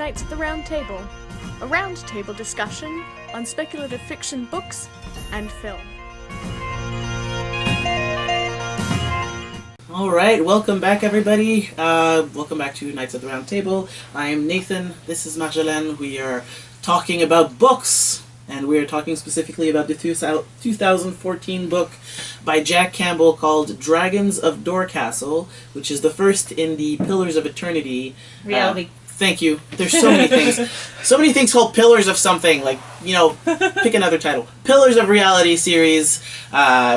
Knights at the Round Table, a round-table discussion on speculative fiction books and film. Alright, welcome back everybody. Welcome back to Knights at the Round Table. I am Nathan, this is Marjolaine. We are talking about books, and we are talking specifically about the 2014 book by Jack Campbell called Dragons of Dorcastle, which is the first in the Pillars of Eternity. Reality. Thank you. There's so many things. So many things called Pillars of something. Like, you know, pick another title. Pillars of Reality series,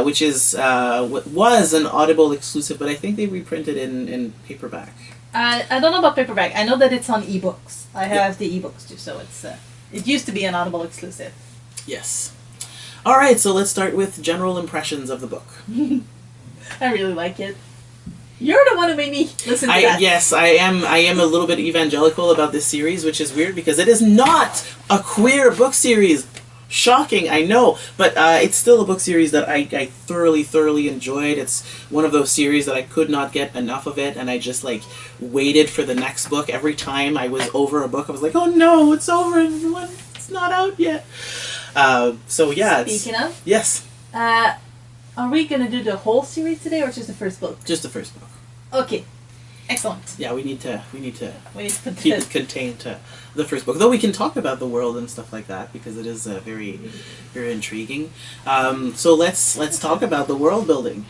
which is was an Audible exclusive, but I think they reprinted in paperback. I don't know about paperback. I know that it's on ebooks. I have the ebooks too, so it's it used to be an Audible exclusive. Yes. All right, so let's start with general impressions of the book. I really like it. You're the one who made me listen to that. Yes, I am a little bit evangelical about this series, which is weird because it is not a queer book series. Shocking, I know, but it's still a book series that I thoroughly enjoyed. It's one of those series that I could not get enough of it, and I just like waited for the next book. Every time I was over a book, I was like, oh no, it's over, and it's not out yet. So yeah. Speaking of? Yes. Are we going to do the whole series today, or just the first book? Just the first book. Okay. Excellent. Yeah, we need to put keep it contained to the first book. Though we can talk about the world and stuff like that because it is very intriguing. So let's talk about the world building.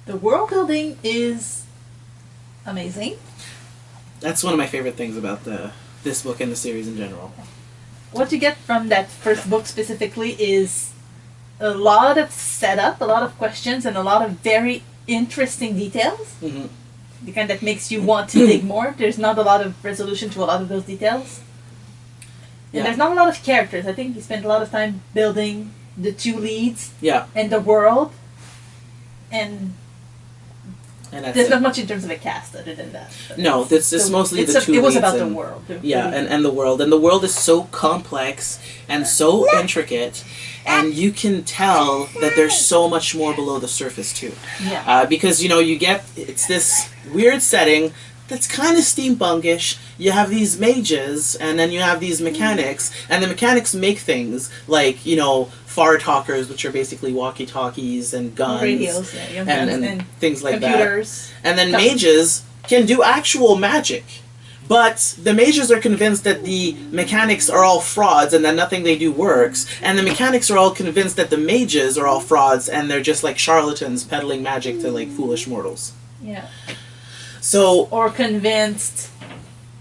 The world building is amazing. That's one of my favorite things about this book and the series in general. What you get from that first book specifically is a lot of setup, a lot of questions, and a lot of very interesting details. Mm-hmm. The kind that makes you want to dig more. There's not a lot of resolution to a lot of those details. And there's not a lot of characters. I think he spent a lot of time building the two leads and the world. And there's not much in terms of a cast other than that. No, it's mostly the two leads. It was about the world. Yeah, and the world. And the world is so complex and so intricate. And you can tell that there's so much more below the surface, too. Yeah. Because, you know, it's this weird setting that's kind of steampunkish. You have these mages, and then you have these mechanics, and the mechanics make things like, you know, far talkers, which are basically walkie-talkies and guns. Radios, and things like computers. That. And then mages can do actual magic. But the mages are convinced that the mechanics are all frauds and that nothing they do works. And the mechanics are all convinced that the mages are all frauds and they're just like charlatans peddling magic to like foolish mortals. Yeah. So... Or convinced...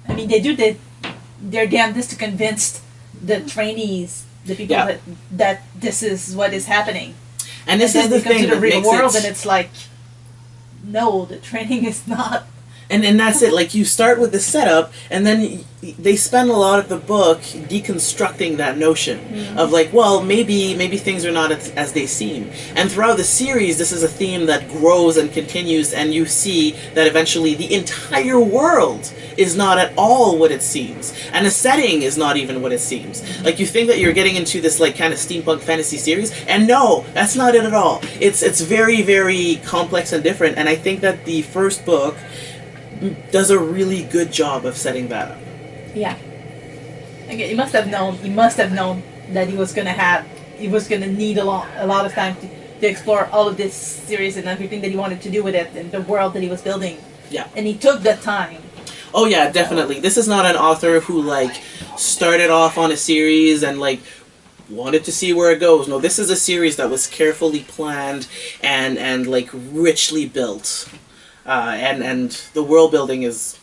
I mean, they're damnedest to convince the trainees, the people that this is what is happening. And this is the thing to the that real makes world, it... and it's like, no, the training is not... And that's it. Like, you start with the setup, and then they spend a lot of the book deconstructing that notion of like, well, maybe things are not as they seem. And throughout the series, this is a theme that grows and continues, and you see that eventually the entire world is not at all what it seems, and the setting is not even what it seems. Like, you think that you're getting into this like kind of steampunk fantasy series, and no, that's not it at all. It's very complex and different, and I think that the first book does a really good job of setting that up. Yeah. Okay, he must have known that he was gonna need a lot of time to explore all of this series and everything that he wanted to do with it and the world that he was building. Yeah. And he took the time. Oh yeah, definitely. This is not an author who like started off on a series and like wanted to see where it goes. No, this is a series that was carefully planned and like richly built. And the world building it's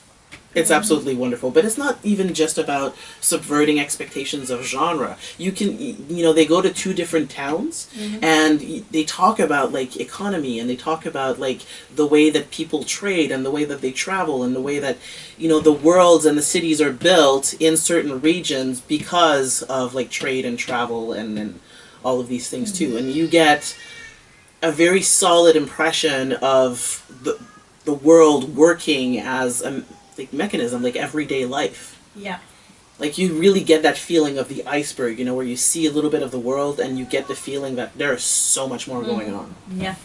absolutely wonderful, but it's not even just about subverting expectations of genre. You can, you know, they go to two different towns and they talk about like economy, and they talk about like the way that people trade and the way that they travel and the way that, you know, the worlds and the cities are built in certain regions because of like trade and travel and all of these things too. And you get a very solid impression of the world working as a like mechanism, like everyday life. Yeah. Like, you really get that feeling of the iceberg, you know, where you see a little bit of the world and you get the feeling that there is so much more going on. Yeah.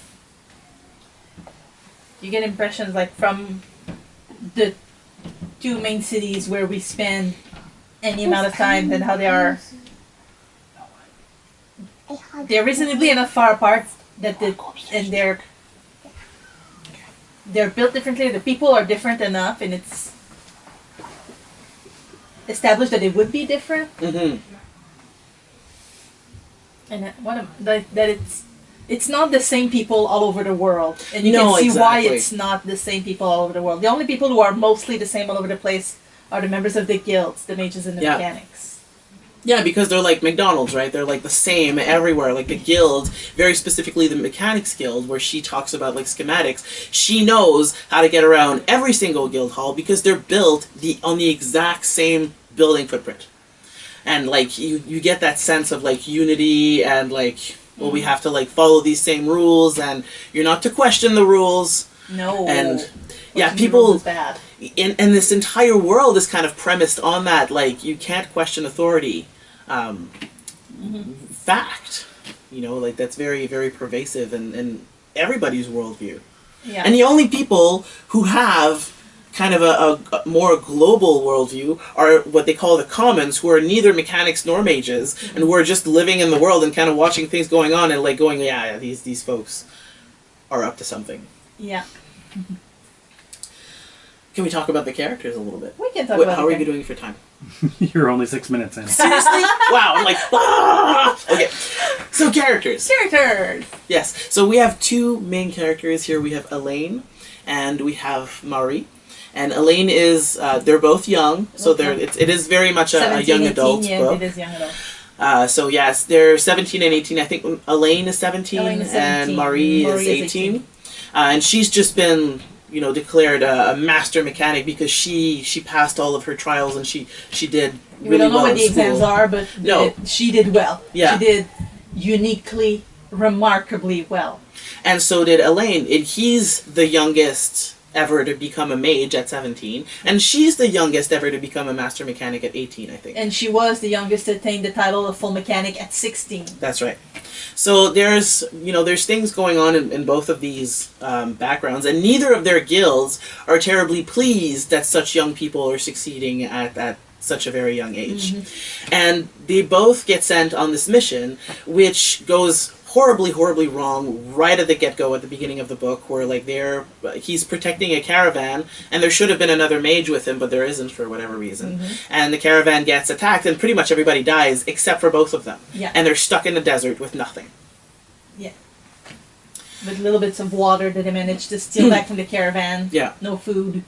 You get impressions like from the two main cities where we spend any amount of time and how they're reasonably enough far apart that they're built differently. The people are different enough, and it's established that it would be different. Mm-hmm. And that it's not the same people all over the world, and you can see why it's not the same people all over the world. The only people who are mostly the same all over the place are the members of the guilds, the mages and the mechanics. Yeah, because they're like McDonald's, right? They're like the same everywhere. Like the guild, very specifically the Mechanics Guild, where she talks about like schematics. She knows how to get around every single guild hall because they're built on the exact same building footprint. And like you get that sense of like unity and like, well, we have to like follow these same rules and you're not to question the rules. No. And yeah, people bad. And this entire world is kind of premised on that, like you can't question authority. Fact, you know, like that's very, very pervasive in everybody's worldview. Yeah. And the only people who have kind of a more global worldview are what they call the commons, who are neither mechanics nor mages, and who are just living in the world and kind of watching things going on and like going, yeah, these folks are up to something. Yeah. Can we talk about the characters a little bit? We can talk about how are you doing for time? You're only 6 minutes in. Seriously? Wow, I'm like, Okay, so characters. Characters! Yes, so we have two main characters here. We have Elaine and we have Marie. And Elaine is, they're both young, so it is very much a young 18, adult book. It is young adult. So yes, they're 17 and 18. I think Elaine is 17, and Marie is 18. And she's just been, you know, declared a master mechanic because she passed all of her trials and she did really well. We don't know what the in school. exams are, but she did well. Yeah. She did uniquely, remarkably well. And so did Elaine. And he's the youngest ever to become a mage at 17, and she's the youngest ever to become a master mechanic at 18, I think. And she was the youngest to attain the title of full mechanic at 16. That's right. So there's things going on in both of these backgrounds, and neither of their guilds are terribly pleased that such young people are succeeding at such a very young age. Mm-hmm. And they both get sent on this mission, which goes horribly wrong right at the get-go at the beginning of the book, where like he's protecting a caravan and there should have been another mage with him, but there isn't for whatever reason. Mm-hmm. And the caravan gets attacked and pretty much everybody dies except for both of them. Yeah. And they're stuck in the desert with nothing. Yeah. With little bits of water that they managed to steal back from the caravan. Yeah. No food.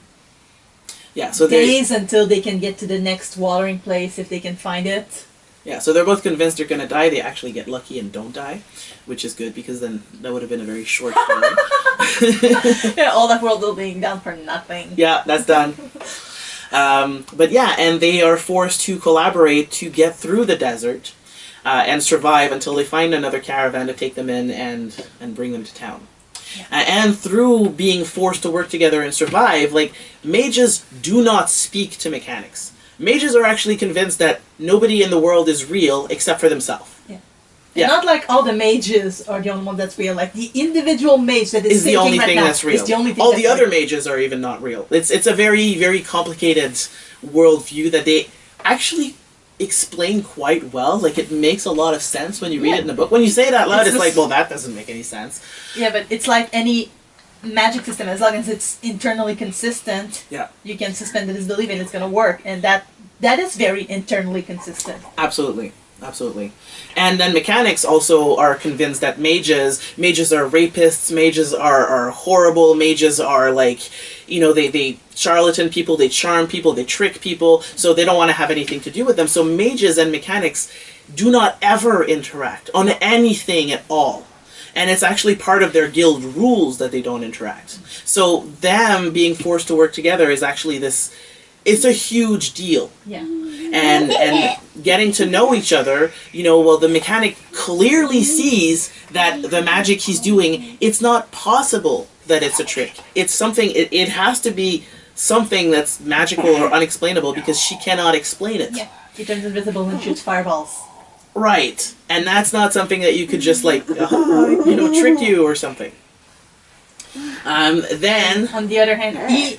Yeah, so days until they can get to the next watering place if they can find it. Yeah, so they're both convinced they're going to die. They actually get lucky and don't die, which is good because then that would have been a very short story. Yeah, all that world building done for nothing. Yeah, that's done. But yeah, and they are forced to collaborate to get through the desert and survive until they find another caravan to take them in and bring them to town. Yeah. And through being forced to work together and survive, like, mages do not speak to mechanics. Mages are actually convinced that nobody in the world is real except for themselves. Yeah. Yeah. Not like all the mages are the only one that's real. Like the individual mage that is the only thing that's real. Is the only thing all the other mages are even not real. It's a very, very complicated worldview that they actually explain quite well. Like, it makes a lot of sense when you read it in a book. When you say it out loud, it's like, well, that doesn't make any sense. Yeah, but it's like any magic system. As long as it's internally consistent, you can suspend its belief and it's going to work. And that is very internally consistent. Absolutely. Absolutely. And then mechanics also are convinced that mages are rapists, mages are horrible, mages are like, you know, they charlatan people, they charm people, they trick people, so they don't want to have anything to do with them. So mages and mechanics do not ever interact on anything at all. And it's actually part of their guild rules that they don't interact. So them being forced to work together is actually it's a huge deal. Yeah. And getting to know each other, you know, well, the mechanic clearly sees that the magic he's doing, it's not possible that it's a trick. It's something, it has to be something that's magical or unexplainable because she cannot explain it. Yeah. He turns invisible and shoots fireballs. Right. And that's not something that you could just, like, you know, trick you or something. Then, on the other hand, he's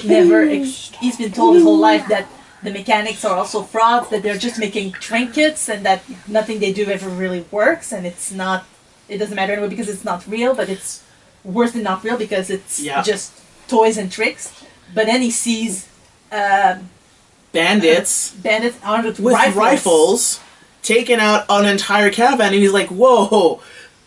been told his whole life that the mechanics are also frauds, that they're just making trinkets, and that nothing they do ever really works, and it doesn't matter anyway because it's not real, but it's worse than not real because it's just toys and tricks. But then he sees bandits armed with rifles taking out an entire caravan, and he's like, whoa,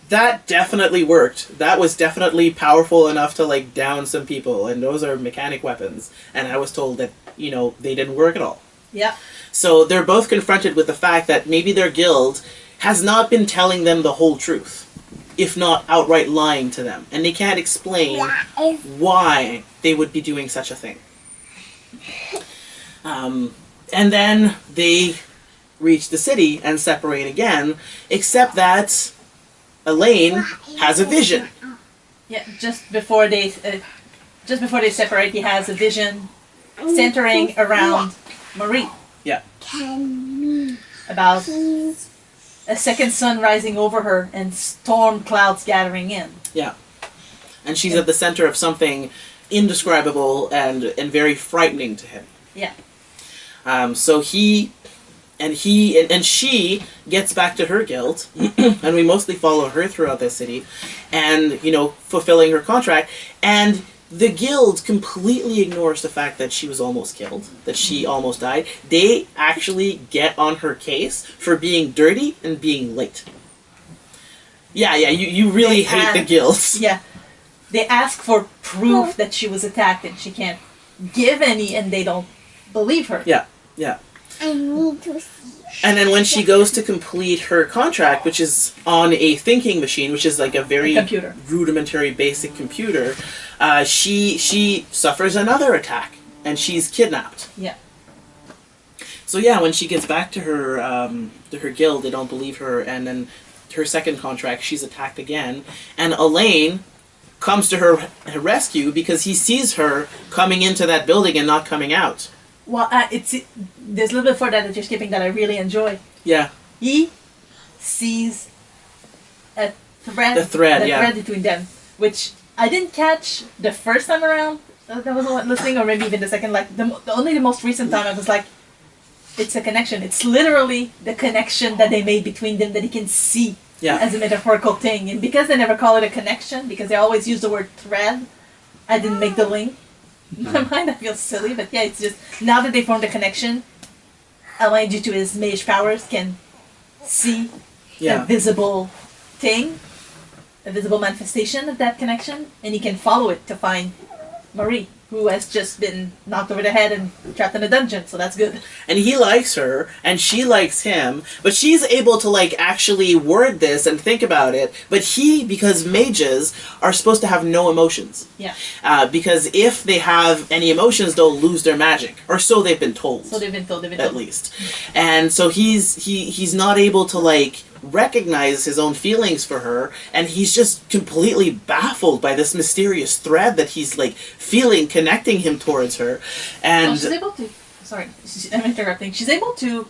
that definitely worked. That was definitely powerful enough to like down some people, and those are mechanic weapons. And I was told that, they didn't work at all. Yeah. So they're both confronted with the fact that maybe their guild has not been telling them the whole truth, if not outright lying to them. And they can't explain why they would be doing such a thing. And then they reach the city and separate again, except that Elaine has a vision. Yeah, just before they separate, he has a vision centering around Marie. Yeah. About a second sun rising over her and storm clouds gathering in. Yeah. And she's at the center of something indescribable and very frightening to him. Yeah. So she gets back to her guild, and we mostly follow her throughout this city, and, fulfilling her contract, and the guild completely ignores the fact that she was almost killed, that she almost died. They actually get on her case for being dirty and being late. Yeah, you really hate the guilds. Yeah. They ask for proof that she was attacked, and she can't give any, and they don't believe her. Yeah. I need to see. And then when she goes to complete her contract, which is on a thinking machine, which is like a very rudimentary basic computer, she suffers another attack, and she's kidnapped. Yeah. So yeah, when she gets back to her guild, they don't believe her, and then her second contract, she's attacked again, and Elaine comes to her rescue because he sees her coming into that building and not coming out. Well, there's a little bit before that you're skipping that I really enjoy. Yeah. He sees a thread. The thread between them, which I didn't catch the first time around. That was listening, or maybe even the second. Like the most recent time, I was like, it's a connection. It's literally the connection that they made between them that he can see as a metaphorical thing. And because they never call it a connection, because they always use the word thread, I didn't make the link. In my mind, I feel silly, but yeah, it's just now that they formed a connection, Elaine, due to his mage powers, can see a visible thing, a visible manifestation of that connection, and he can follow it to find Marie, who has just been knocked over the head and trapped in a dungeon, so that's good. And he likes her, and she likes him, but she's able to, like, actually word this and think about it, but because mages are supposed to have no emotions. Yeah. Because if they have any emotions, they'll lose their magic, or so they've been told. At least. And so he's not able to, like, recognize his own feelings for her, and he's just completely baffled by this mysterious thread that he's like feeling connecting him towards her. And she's able to I'm interrupting. She's able to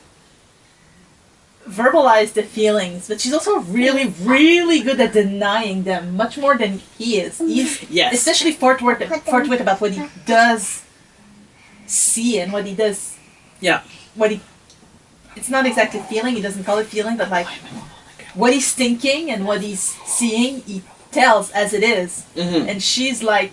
verbalize the feelings, but she's also really, really good at denying them, much more than he is. He's especially forthwith about what he does see and what he does. Yeah. It's not exactly feeling, he doesn't call it feeling, but like what he's thinking and what he's seeing, he tells as it is. Mm-hmm. And she's like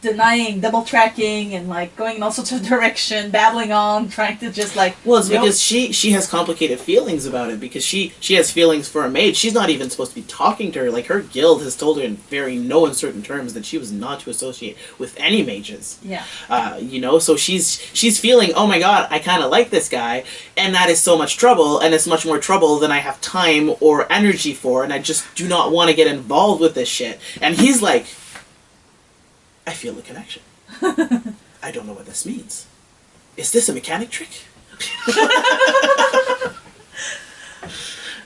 denying, double tracking, and like going in all sorts of direction, babbling on, trying to just like... Well, it's because she has complicated feelings about it, because she has feelings for a mage. She's not even supposed to be talking to her. Like, her guild has told her in very no uncertain terms that she was not to associate with any mages. Yeah. So she's feeling, oh my god, I kind of like this guy, and that is so much trouble, and it's much more trouble than I have time or energy for, and I just do not want to get involved with this shit. And he's like... I feel the connection. I don't know what this means. Is this a mechanic trick?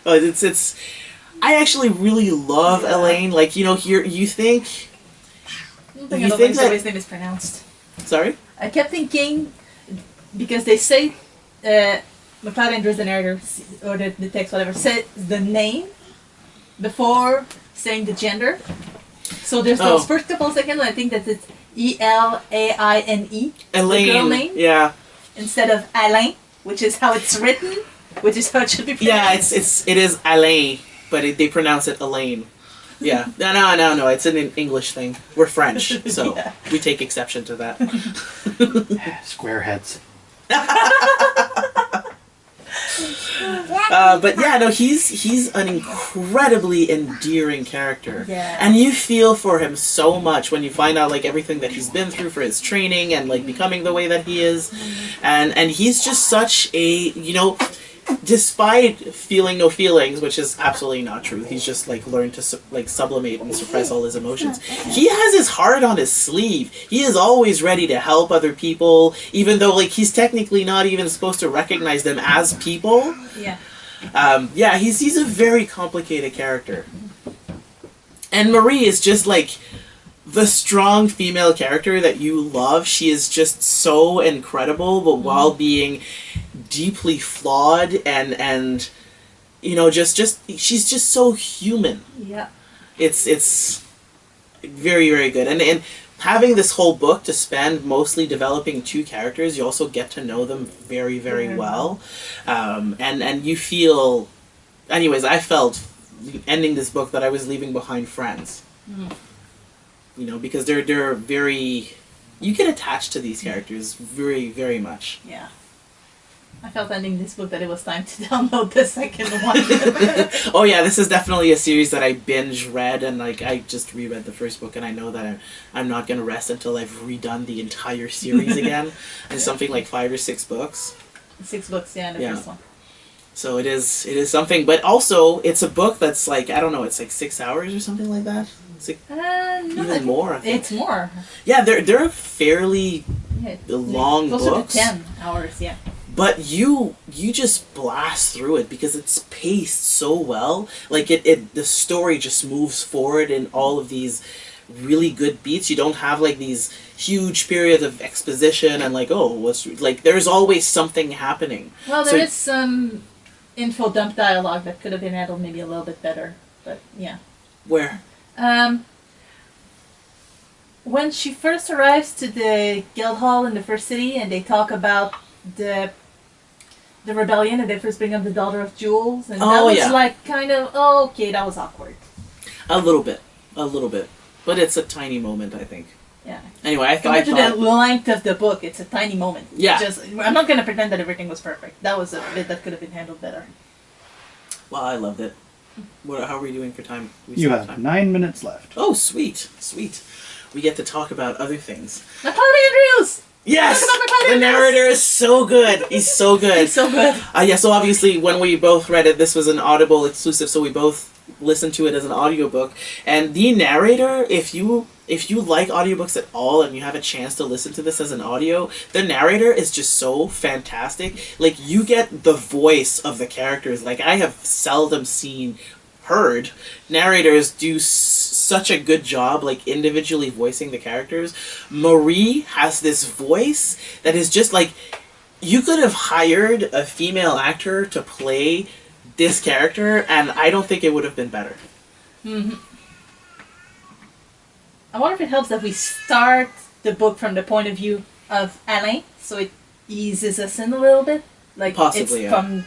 It's. I actually really love Elaine. Like, here you think. You think that his name is pronounced. Sorry? I kept thinking, because they say, McLeod enters the narrator or the text, whatever, said the name before saying the gender. So there's those first couple of seconds, I think that it's Elaine. Elaine. The girl name. Yeah. Instead of Alain, which is how it's written, which is how it should be pronounced. Yeah, it is Alain, but they pronounce it Elaine. Yeah. No. It's an English thing. We're French, so we take exception to that. Squareheads. But yeah, no, he's an incredibly endearing character. Yeah. And you feel for him so much when you find out like everything that he's been through for his training and like becoming the way that he is. And he's just such a, despite feeling no feelings, which is absolutely not true. He's just like learned to sublimate and suppress all his emotions. He has his heart on his sleeve. He is always ready to help other people, even though like he's technically not even supposed to recognize them as people. Yeah. He's a very complicated character. And Marie is just like the strong female character that you love. She is just so incredible, but while being deeply flawed and just she's just so human. Yeah. It's very, very good. And having this whole book to spend mostly developing two characters, you also get to know them very, very well. And you feel, anyways, I felt ending this book that I was leaving behind friends. Because they're very, you get attached to these characters very, very much. Yeah. I felt ending this book that it was time to download the second one. Oh yeah, this is definitely a series that I binge read, and like I just reread the first book, and I know that I'm not gonna rest until I've redone the entire series again. It's something like 5 or 6 books. 6 books, yeah, the first one. So it is something, but also it's a book that's like, I don't know, it's like 6 hours or something like that. It's like even more. I think. It's more. Yeah, they're fairly long closer books. To 10 hours, yeah. But you just blast through it because it's paced so well. Like the story just moves forward in all of these really good beats. You don't have like these huge periods of exposition and like, there's always something happening. Well, there is some info dump dialogue that could have been handled maybe a little bit better, but yeah. Where? When she first arrives to the guild hall in the first city and they talk about the rebellion and they first bring up the daughter of Jules, and that was like kind of okay, that was awkward. A little bit, but it's a tiny moment, I think. Yeah. Anyway, I compared thought to the length of the book, it's a tiny moment. Yeah. I'm not gonna pretend that everything was perfect. That was a bit that could have been handled better. Well, I loved it. How are we doing for time? You have 9 minutes left. Oh, sweet. We get to talk about other things. Macaulay Andrews. Yes! The narrator is so good. He's so good. He's so good. So obviously when we both read it, this was an Audible exclusive, so we both listened to it as an audiobook. And the narrator, if you like audiobooks at all and you have a chance to listen to this as an audio, the narrator is just so fantastic. Like, you get the voice of the characters. Like, I have seldom heard narrators do such a good job, like, individually voicing the characters. Marie has this voice that is just like, you could have hired a female actor to play this character, and I don't think it would have been better. Mm-hmm. I wonder if it helps that we start the book from the point of view of Alain, so it eases us in a little bit. Like, possibly, it's from...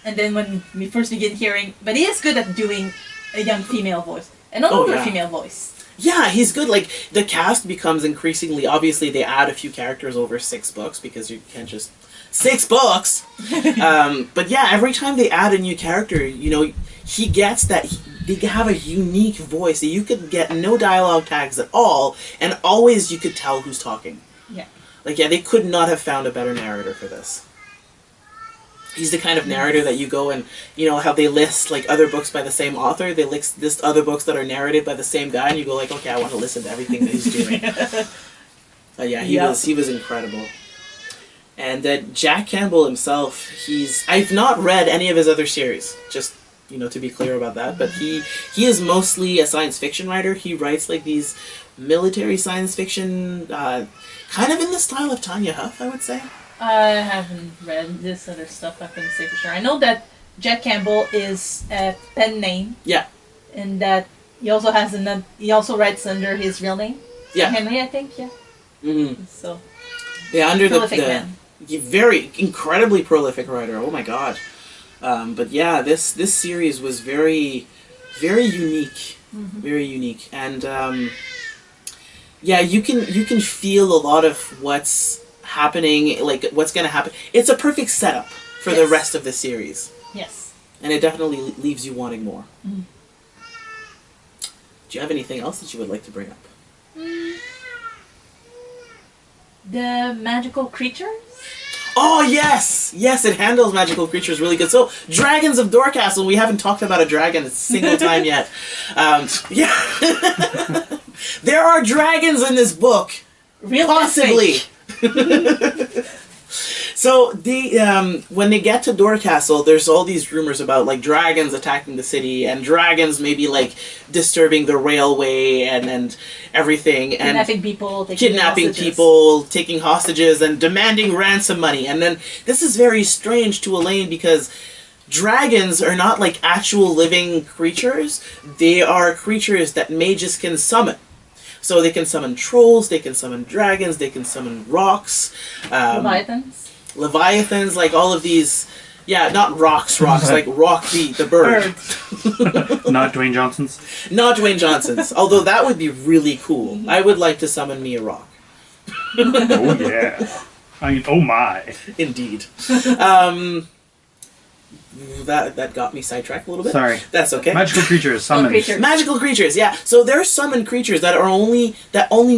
And then when we first begin hearing... But he is good at doing a young female voice. An older female voice. Yeah, he's good. Like, the cast becomes increasingly... Obviously, they add a few characters over 6 books, because you can't just... 6 books! But yeah, every time they add a new character, he gets that... They have a unique voice. You could get no dialogue tags at all, and always you could tell who's talking. Yeah. Like, they could not have found a better narrator for this. He's the kind of narrator that you go and, how they list, like, other books by the same author. They list other books that are narrated by the same guy, and you go, like, okay, I want to listen to everything that he's doing. He was incredible. And Jack Campbell himself, I've not read any of his other series, just, to be clear about that, but he is mostly a science fiction writer. He writes, like, these military science fiction, kind of in the style of Tanya Huff, I would say. I haven't read this other stuff, I couldn't say for sure. I know that Jack Campbell is a pen name. Yeah. And that He also has he also writes under his real name. Yeah. Henry, I think. Yeah. Mm-hmm. So. Yeah, under Prolific the man. very incredibly prolific writer. Oh my god. But yeah, this series was very, very unique. Mm-hmm. Very unique, and yeah, you can feel a lot of what's happening, like what's going to happen. It's a perfect setup for the rest of the series. Yes. And it definitely leaves you wanting more. Mm-hmm. Do you have anything else that you would like to bring up? The magical creatures? Oh, yes! Yes, it handles magical creatures really good. So, Dragons of Dorcastle, we haven't talked about a dragon a single time yet. Yeah. There are dragons in this book. Possibly. So, when they get to Dorcastle, there's all these rumors about, like, dragons attacking the city, and dragons maybe, like, disturbing the railway and everything. Kidnapping people, taking hostages, and demanding ransom money. And then, this is very strange to Elaine, because dragons are not, like, actual living creatures. They are creatures that mages can summon. So they can summon trolls, they can summon dragons, they can summon rocks. Leviathans, like all of these, not rocks, like Rock the bird. Not Dwayne Johnson's? Not Dwayne Johnson's, although that would be really cool. I would like to summon me a rock. Oh yeah. I mean, oh my. Indeed. That got me sidetracked a little bit. Sorry. That's okay. Magical creatures, summons. Magical creatures, yeah. So there are summoned creatures that only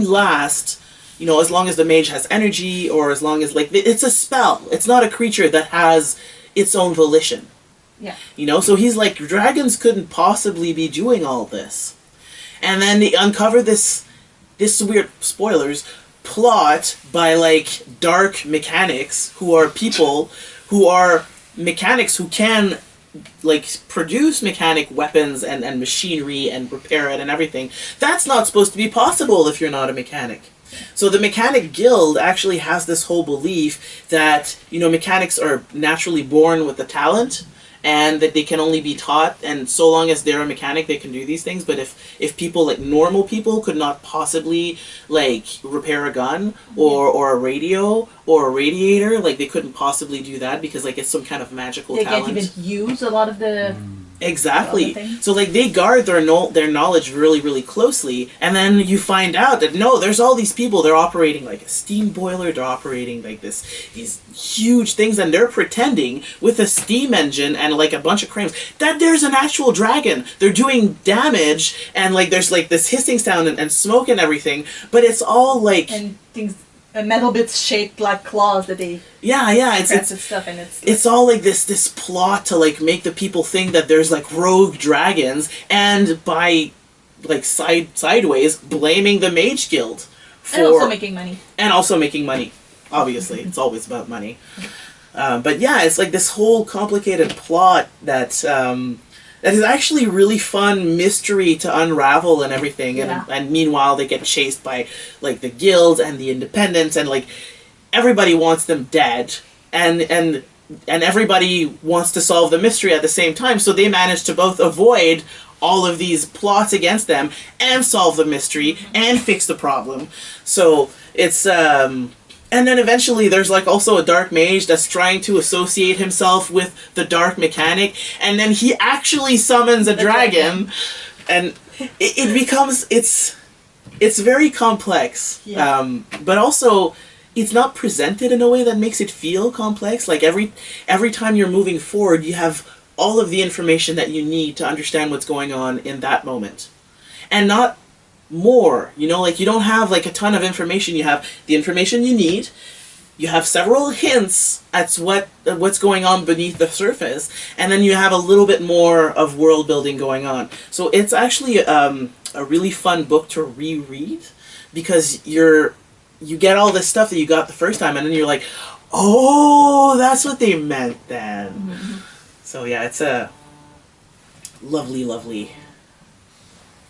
last, as long as the mage has energy, or as long as, like, it's a spell. It's not a creature that has its own volition. Yeah. So he's like, dragons couldn't possibly be doing all this. And then they uncover this weird, spoilers, plot by, like, dark mechanics who are people who are mechanics who can, like, produce mechanic weapons and machinery and repair it and everything. That's not supposed to be possible if you're not a mechanic. So the mechanic guild actually has this whole belief that, mechanics are naturally born with the talent, and that they can only be taught, and so long as they're a mechanic, they can do these things. But if people, like normal people, could not possibly, like, repair a gun, or a radio, or a radiator, like, they couldn't possibly do that, because, like, it's some kind of magical talent. They can't even use a lot of the... Exactly. So, like, they guard their knowledge really, really closely, and then you find out that, no, there's all these people, they're operating, like, a steam boiler, they're operating, like, these huge things, and they're pretending, with a steam engine and, like, a bunch of cranes, that there's an actual dragon. They're doing damage, and, like, there's, like, this hissing sound and smoke and everything, but it's all, like... And things... metal bits shaped like claws that they it's stuff, and it's all like this plot to, like, make the people think that there's, like, rogue dragons, and by, like, sideways blaming the Mage Guild for, and also making money. Obviously. It's always about money. But yeah, it's like this whole complicated plot that is actually really fun mystery to unravel and everything. And meanwhile, they get chased by, like, the guilds and the independents, and, like, everybody wants them dead, and everybody wants to solve the mystery at the same time. So they manage to both avoid all of these plots against them and solve the mystery and fix the problem. So it's and then eventually there's, like, also a dark mage that's trying to associate himself with the dark mechanic, and then he actually summons a dragon, and it becomes, it's very complex. Yeah. But also, it's not presented in a way that makes it feel complex. Like, every time you're moving forward, you have all of the information that you need to understand what's going on in that moment. And not more, like, you don't have, like, a ton of information. You have the information you need, you have several hints at what's going on beneath the surface, and then you have a little bit more of world building going on. So it's actually a really fun book to reread, because you get all this stuff that you got the first time, and then you're like, oh, that's what they meant then. Mm-hmm. So yeah, it's a lovely, lovely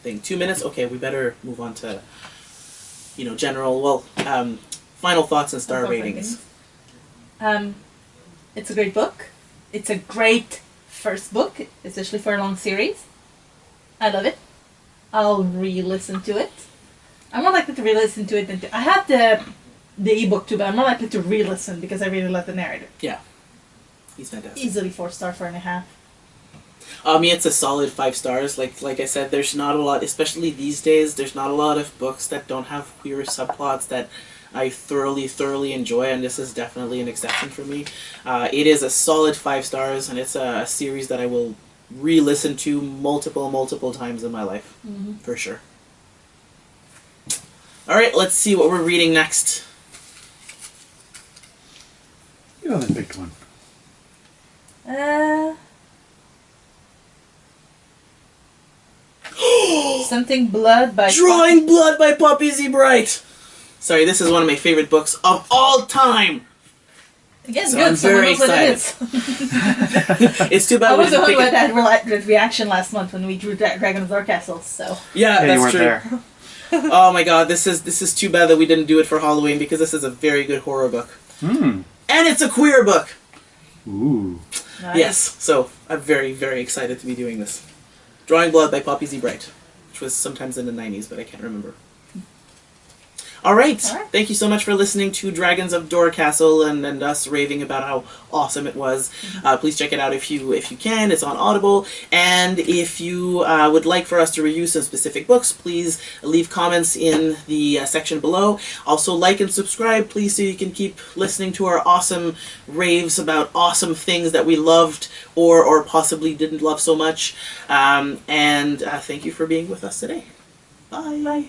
thing. 2 minutes? Okay, we better move on to, general, final thoughts and star ratings. It's a great book. It's a great first book, especially for a long series. I love it. I'll re-listen to it. I'm more likely to re-listen to it than to... I have the ebook too, but I'm more likely to re-listen because I really love the narrative. Yeah. He's fantastic. Easily 4-star, 4.5. Me, it's a solid 5 stars. Like I said, there's not a lot, especially these days, there's not a lot of books that don't have queer subplots that I thoroughly enjoy, and this is definitely an exception for me. It is a solid 5 stars, and it's a series that I will re-listen to multiple times in my life, for sure. Alright, let's see what we're reading next. You haven't picked one. Something Blood by... Drawing Blood by Poppy Z. Bright! Sorry, this is one of my favorite books of all time! Again, so good. I'm very excited. It's too bad I we was the didn't one pick who had that reaction last month when we drew Dragons of Dorcastle, so... Yeah, you that's weren't true. there. Oh my god, this is too bad that we didn't do it for Halloween, because this is a very good horror book. Hmm. And it's a queer book! Ooh. Nice. Yes, so I'm very excited to be doing this. Drawing Blood by Poppy Z. Bright, which was sometimes in the 90s, but I can't remember. Alright, thank you so much for listening to Dragons of Dorcastle and us raving about how awesome it was. Please check it out if you can. It's on Audible. And if you would like for us to review some specific books, please leave comments in the section below. Also like and subscribe, please, so you can keep listening to our awesome raves about awesome things that we loved or possibly didn't love so much. And thank you for being with us today. Bye. Bye.